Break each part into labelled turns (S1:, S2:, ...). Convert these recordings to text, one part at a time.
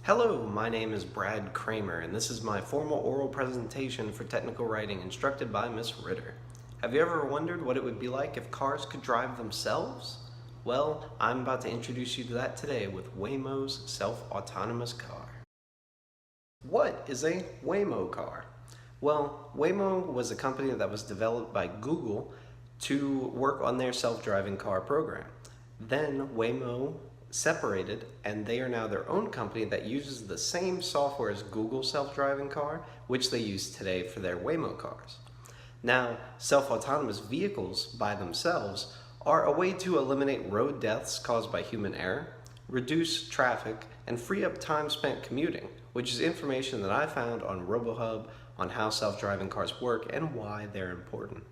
S1: Hello, my name is Brad Kramer, and this is my formal oral presentation for technical writing instructed by Miss Ritter. Have you ever wondered what it would be like if cars could drive themselves? Well, I'm about to introduce you to that today with Waymo's self-autonomous car. What is a Waymo car? Well, Waymo was a company that was developed by Google to work on their self-driving car program. Then Waymo separated, and they are now their own company that uses the same software as Google's self-driving car, which they use today for their Waymo cars. Now, self-autonomous vehicles by themselves are a way to eliminate road deaths caused by human error, reduce traffic, and free up time spent commuting, which is information that I found on RoboHub on how self-driving cars work and why they're important.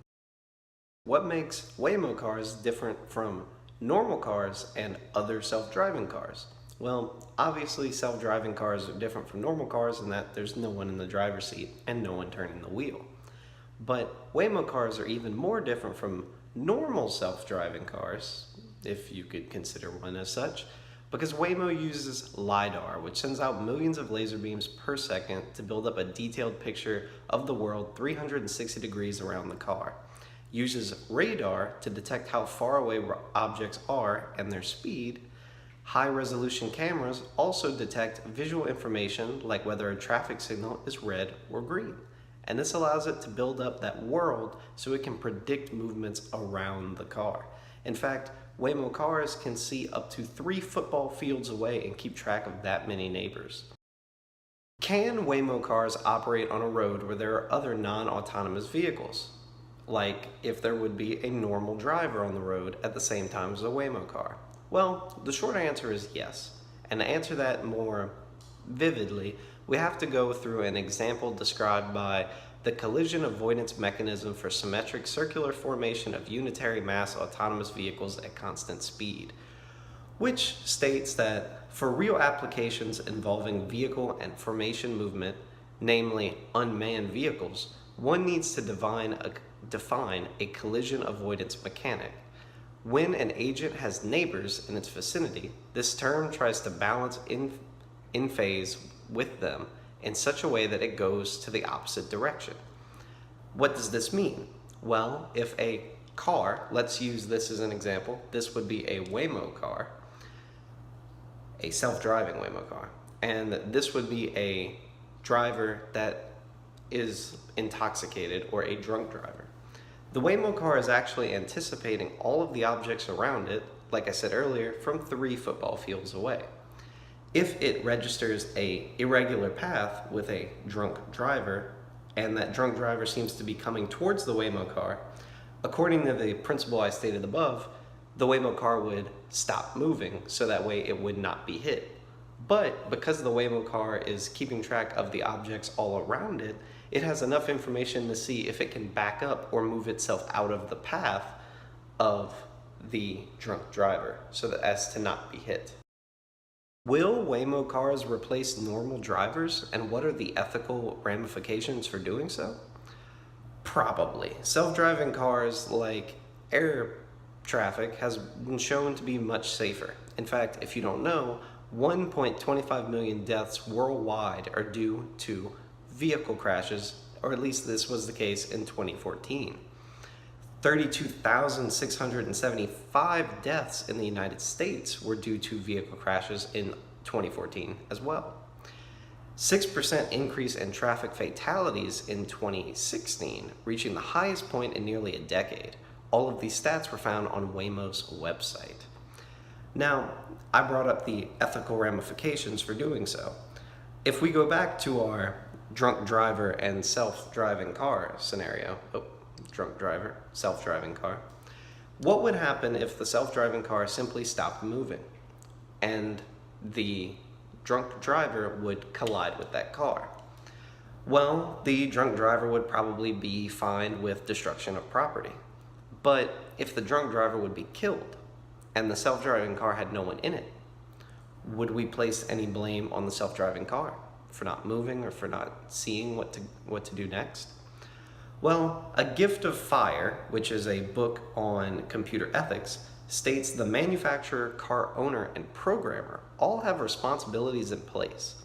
S1: What makes Waymo cars different from normal cars and other self-driving cars? Well, obviously self-driving cars are different from normal cars in that there's no one in the driver's seat and no one turning the wheel. But Waymo cars are even more different from normal self-driving cars, if you could consider one as such, because Waymo uses LiDAR, which sends out millions of laser beams per second to build up a detailed picture of the world 360 degrees around the car, uses radar to detect how far away objects are and their speed. High-resolution cameras also detect visual information like whether a traffic signal is red or green. And this allows it to build up that world so it can predict movements around the car. In fact, Waymo cars can see up to 3 football fields away and keep track of that many neighbors. Can Waymo cars operate on a road where there are other non-autonomous vehicles? Like if there would be a normal driver on the road at the same time as a Waymo car? Well, the short answer is yes. And to answer that more vividly, we have to go through an example described by the collision avoidance mechanism for symmetric circular formation of unitary mass autonomous vehicles at constant speed, which states that for real applications involving vehicle and formation movement, namely unmanned vehicles, one needs to define a collision avoidance mechanic. When an agent has neighbors in its vicinity, this term tries to balance in phase with them in such a way that it goes to the opposite direction. What does this mean? Well, if a car, let's use this as an example, this would be a Waymo car, a self-driving Waymo car, and this would be a driver that is intoxicated or a drunk driver. The Waymo car is actually anticipating all of the objects around it, like I said earlier, from 3 football fields away. If it registers an irregular path with a drunk driver, and that drunk driver seems to be coming towards the Waymo car, according to the principle I stated above, the Waymo car would stop moving so that way it would not be hit. But because the Waymo car is keeping track of the objects all around it, it has enough information to see if it can back up or move itself out of the path of the drunk driver so that as to not be hit. Will Waymo cars replace normal drivers, and what are the ethical ramifications for doing so? Probably. Self-driving cars, like air traffic, has been shown to be much safer. In fact, if you don't know, 1.25 million deaths worldwide are due to vehicle crashes, or at least this was the case in 2014. 32,675 deaths in the United States were due to vehicle crashes in 2014 as well. 6% increase in traffic fatalities in 2016, reaching the highest point in nearly a decade. All of these stats were found on Waymo's website. Now, I brought up the ethical ramifications for doing so. If we go back to our drunk driver and self-driving car scenario, drunk driver, self-driving car, what would happen if the self-driving car simply stopped moving and the drunk driver would collide with that car? Well, the drunk driver would probably be fined with destruction of property. But if the drunk driver would be killed and the self-driving car had no one in it, would we place any blame on the self-driving car for not moving or for not seeing what to do next? Well, A Gift of Fire, which is a book on computer ethics, states the manufacturer, car owner, and programmer all have responsibilities in place,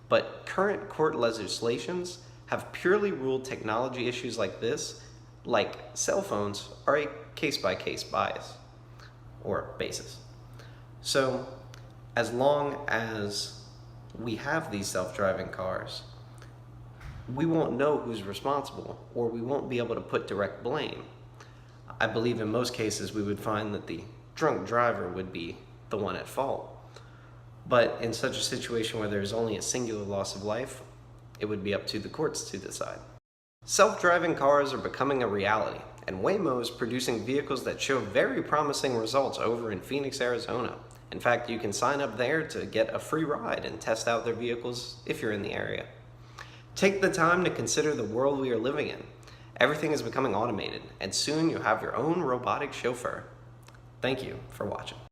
S1: but current court legislations have purely ruled technology issues like this, like cell phones, are a case-by-case bias or basis. So as long as we have these self-driving cars, we won't know who's responsible, or we won't be able to put direct blame. I believe in most cases we would find that the drunk driver would be the one at fault. But in such a situation where there's only a singular loss of life, it would be up to the courts to decide. Self-driving cars are becoming a reality, and Waymo is producing vehicles that show very promising results over in Phoenix, Arizona. In fact, you can sign up there to get a free ride and test out their vehicles if you're in the area. Take the time to consider the world we are living in. Everything is becoming automated, and soon you'll have your own robotic chauffeur. Thank you for watching.